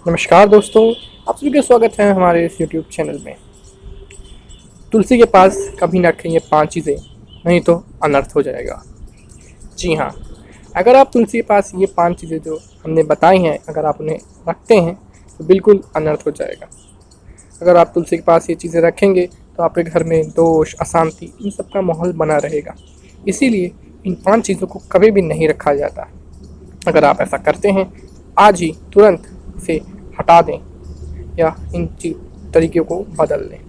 नमस्कार दोस्तों, आप सभी का स्वागत है हमारे इस यूट्यूब चैनल में। तुलसी के पास कभी ना रखें ये 5 चीज़ें, नहीं तो अनर्थ हो जाएगा। जी हाँ, अगर आप तुलसी के पास ये 5 चीज़ें जो हमने बताई हैं, अगर आप उन्हें रखते हैं तो बिल्कुल अनर्थ हो जाएगा। अगर आप तुलसी के पास ये चीज़ें रखेंगे तो आपके घर में दोष, अशांति, इन सब का माहौल बना रहेगा। इसीलिए इन 5 चीज़ों को कभी भी नहीं रखा जाता। अगर आप ऐसा करते हैं, आज ही तुरंत इसे हटा दें या इन तरीक़ों को बदल दें,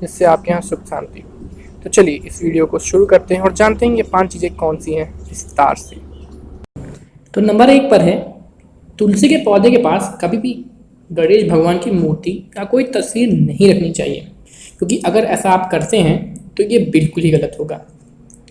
जिससे आपके यहाँ सुख शांति हो। तो चलिए इस वीडियो को शुरू करते हैं और जानते हैं ये 5 चीज़ें कौन सी हैं विस्तार से। तो नंबर 1 पर है, तुलसी के पौधे के पास कभी भी गणेश भगवान की मूर्ति या कोई तस्वीर नहीं रखनी चाहिए, क्योंकि अगर ऐसा आप करते हैं तो ये बिल्कुल ही गलत होगा।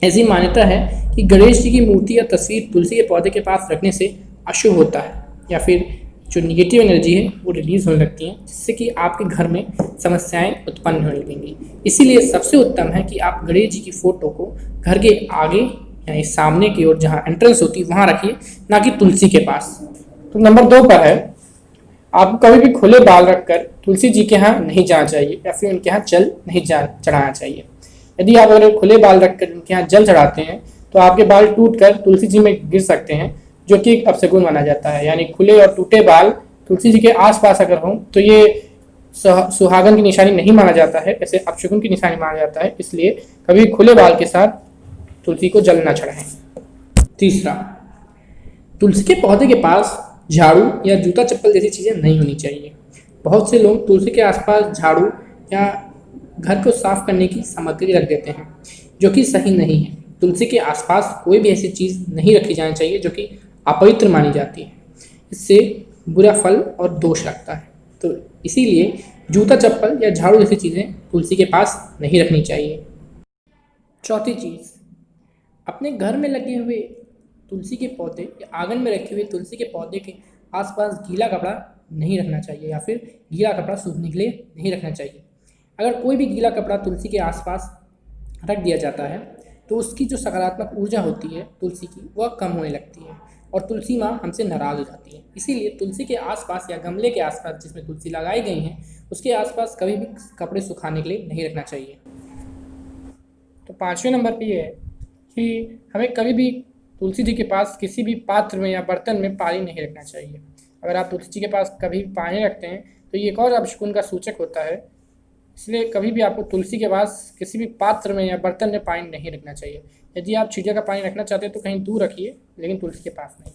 ऐसी मान्यता है कि गणेश जी की मूर्ति या तस्वीर तुलसी के पौधे के पास रखने से अशुभ होता है या फिर जो निगेटिव एनर्जी है वो रिलीज होने लगती है, जिससे कि आपके घर में समस्याएं उत्पन्न होने लगेंगी। इसीलिए सबसे उत्तम है कि आप गणेश जी की फ़ोटो को घर के आगे यानी सामने की ओर जहाँ एंट्रेंस होती है वहाँ रखिए, ना कि तुलसी के पास। तो नंबर 2 पर है, आपको कभी भी खुले बाल रखकर तुलसी जी के यहाँ नहीं जाना चाहिए या फिर उनके यहाँ जल नहीं चढ़ाना चाहिए। यदि आप अगर खुले बाल रखकर उनके यहाँ जल चढ़ाते हैं तो आपके बाल टूटकर तुलसी जी में गिर सकते हैं, जो कि एक अपशगुन माना जाता है। यानी खुले और टूटे बाल तुलसी जी के आसपास अगर हों तो ये सुहागन की निशानी नहीं माना जाता है, ऐसे अपशगुन की निशानी माना जाता है। इसलिए कभी खुले बाल के साथ तुलसी को जल न चढ़ाएं। तीसरा, तुलसी के पौधे के पास झाड़ू या जूता चप्पल जैसी चीज़ें नहीं होनी चाहिए। बहुत से लोग तुलसी के आसपास झाड़ू या घर को साफ करने की सामग्री रख देते हैं, जो कि सही नहीं है। तुलसी के आसपास कोई भी ऐसी चीज़ नहीं रखी जानी चाहिए जो कि अपवित्र मानी जाती है। इससे बुरा फल और दोष लगता है। तो इसीलिए जूता चप्पल या झाड़ू जैसी चीज़ें तुलसी के पास नहीं रखनी चाहिए। चौथी चीज़, अपने घर में लगे हुए तुलसी के पौधे या आंगन में रखे हुए तुलसी के पौधे के आसपास गीला कपड़ा नहीं रखना चाहिए या फिर गीला कपड़ा सूखने के लिए नहीं रखना चाहिए। अगर कोई भी गीला कपड़ा तुलसी के आसपास रख दिया जाता है तो उसकी जो सकारात्मक ऊर्जा होती है तुलसी की, वह कम होने लगती है और तुलसी माँ हमसे नाराज़ हो जाती है। इसीलिए तुलसी के आसपास या गमले के आसपास जिसमें तुलसी लगाई गई हैं उसके आसपास कभी भी कपड़े सुखाने के लिए नहीं रखना चाहिए। तो 5वें नंबर पे ये है कि हमें कभी भी तुलसी जी के पास किसी भी पात्र में या बर्तन में पानी नहीं रखना चाहिए। अगर आप तुलसी जी के पास कभी भी पानी रखते हैं तो ये एक और अपशगुन का सूचक होता है। इसलिए कभी भी आपको तुलसी के पास किसी भी पात्र में या बर्तन में पानी नहीं रखना चाहिए। यदि आप छिड़िया का पानी रखना चाहते हैं तो कहीं दूर रखिए, लेकिन तुलसी के पास नहीं।